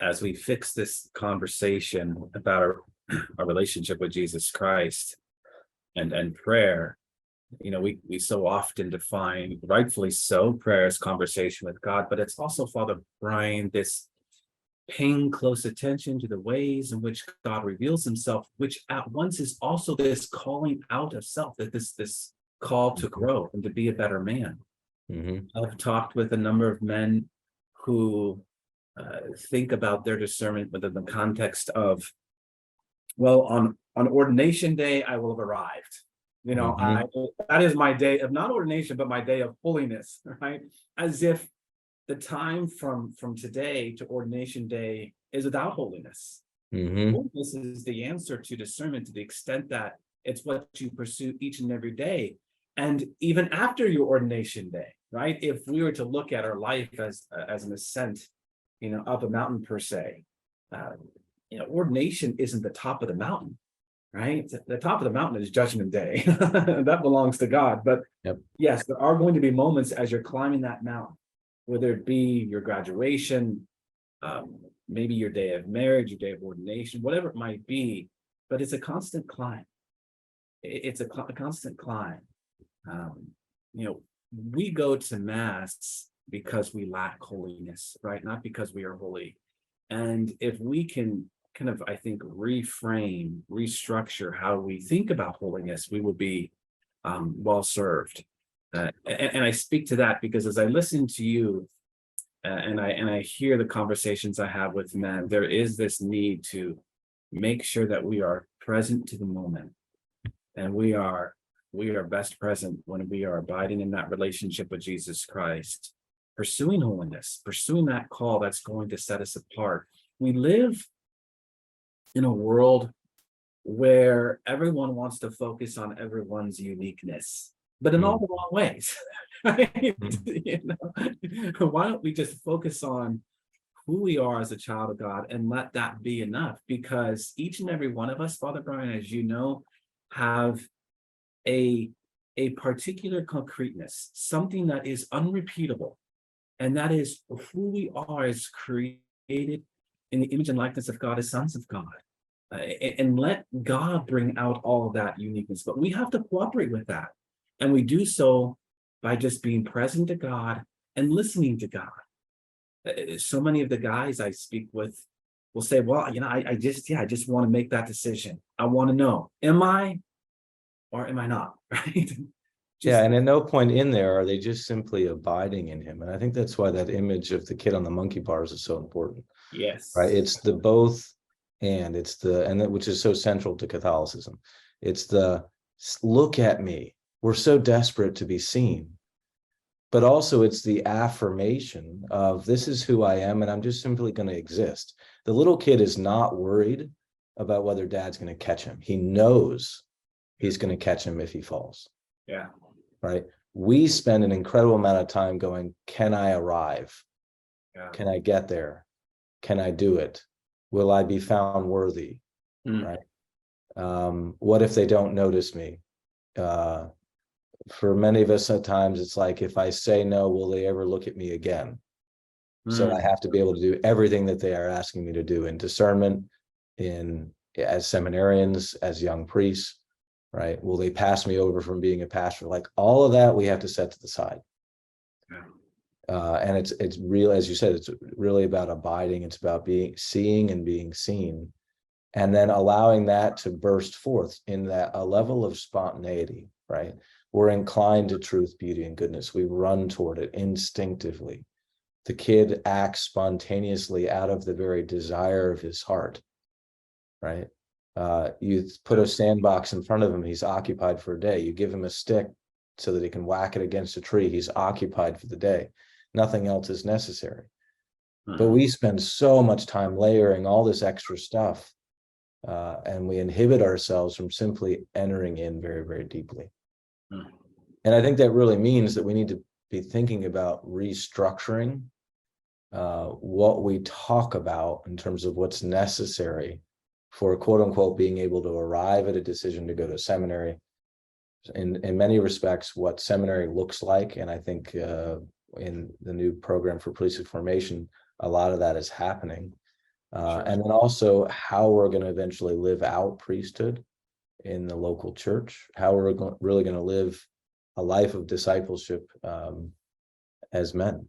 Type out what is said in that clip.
as we fix this conversation about our relationship with Jesus Christ and prayer, we so often define, rightfully so, prayer as conversation with God, but it's also, Father Brian, this paying close attention to the ways in which God reveals himself, which at once is also this calling out of self, that this call to grow and to be a better man. I've talked with a number of men who think about their discernment within the context of, well, on ordination day, I will have arrived. That is my day of not ordination, but my day of holiness, right? As if the time from today to ordination day is without holiness. Holiness is the answer to discernment, to the extent that it's what you pursue each and every day. And even after your ordination day, right? If we were to look at our life as an ascent, up a mountain per se, ordination isn't the top of the mountain, right? The top of the mountain is Judgment Day. That belongs to God. But yes, there are going to be moments as you're climbing that mountain, whether it be your graduation, maybe your day of marriage, your day of ordination, whatever it might be, but it's a constant climb. It's a constant climb. We go to Mass because we lack holiness, right? Not because we are holy. And if we can kind of, I think, reframe, restructure how we think about holiness, we will be well served. And I speak to that because as I listen to you and I hear the conversations I have with men, there is this need to make sure that we are present to the moment, and we are best present when we are abiding in that relationship with Jesus Christ, pursuing holiness, pursuing that call that's going to set us apart. We live in a world where everyone wants to focus on everyone's uniqueness, but in all the wrong ways. Right? Why don't we just focus on who we are as a child of God and let that be enough? Because each and every one of us, Father Brian, as you know, have a particular concreteness, something that is unrepeatable, and that is who we are as created in the image and likeness of God, as sons of God. And let God bring out all of that uniqueness, but we have to cooperate with that. And we do so by just being present to God and listening to God. So many of the guys I speak with will say, well, I just want to make that decision. I want to know, am I or am I not? Right? And at no point in there are they just simply abiding in him. And I think that's why that image of the kid on the monkey bars is so important. Yes. Right. It's the both, and which is so central to Catholicism. It's the look at me. We're so desperate to be seen. But also it's the affirmation of this is who I am, and I'm just simply going to exist. The little kid is not worried about whether dad's going to catch him. He knows he's going to catch him if he falls. Yeah. Right. We spend an incredible amount of time going, can I arrive? Yeah. Can I get there? Can I do it? Will I be found worthy? Right. What if they don't notice me? For many of us, at times, it's like, if I say no, will they ever look at me again? So I have to be able to do everything that they are asking me to do in discernment, as seminarians, as young priests, right? Will they pass me over from being a pastor? Like all of that, we have to set to the side. And it's real, as you said, it's really about abiding. It's about seeing and being seen, and then allowing that to burst forth in that a level of spontaneity, right? We're inclined to truth, beauty, and goodness. We run toward it instinctively. The kid acts spontaneously out of the very desire of his heart, right? You put a sandbox in front of him, he's occupied for a day. You give him a stick so that he can whack it against a tree, he's occupied for the day. Nothing else is necessary. But we spend so much time layering all this extra stuff, and we inhibit ourselves from simply entering in very, very deeply. And I think that really means that we need to be thinking about restructuring what we talk about in terms of what's necessary for, quote unquote, being able to arrive at a decision to go to seminary. In many respects, what seminary looks like, and I think in the new program for priesthood formation, a lot of that is happening. Sure. And then also how we're going to eventually live out priesthood in the local church, how we're really going to live a life of discipleship as men.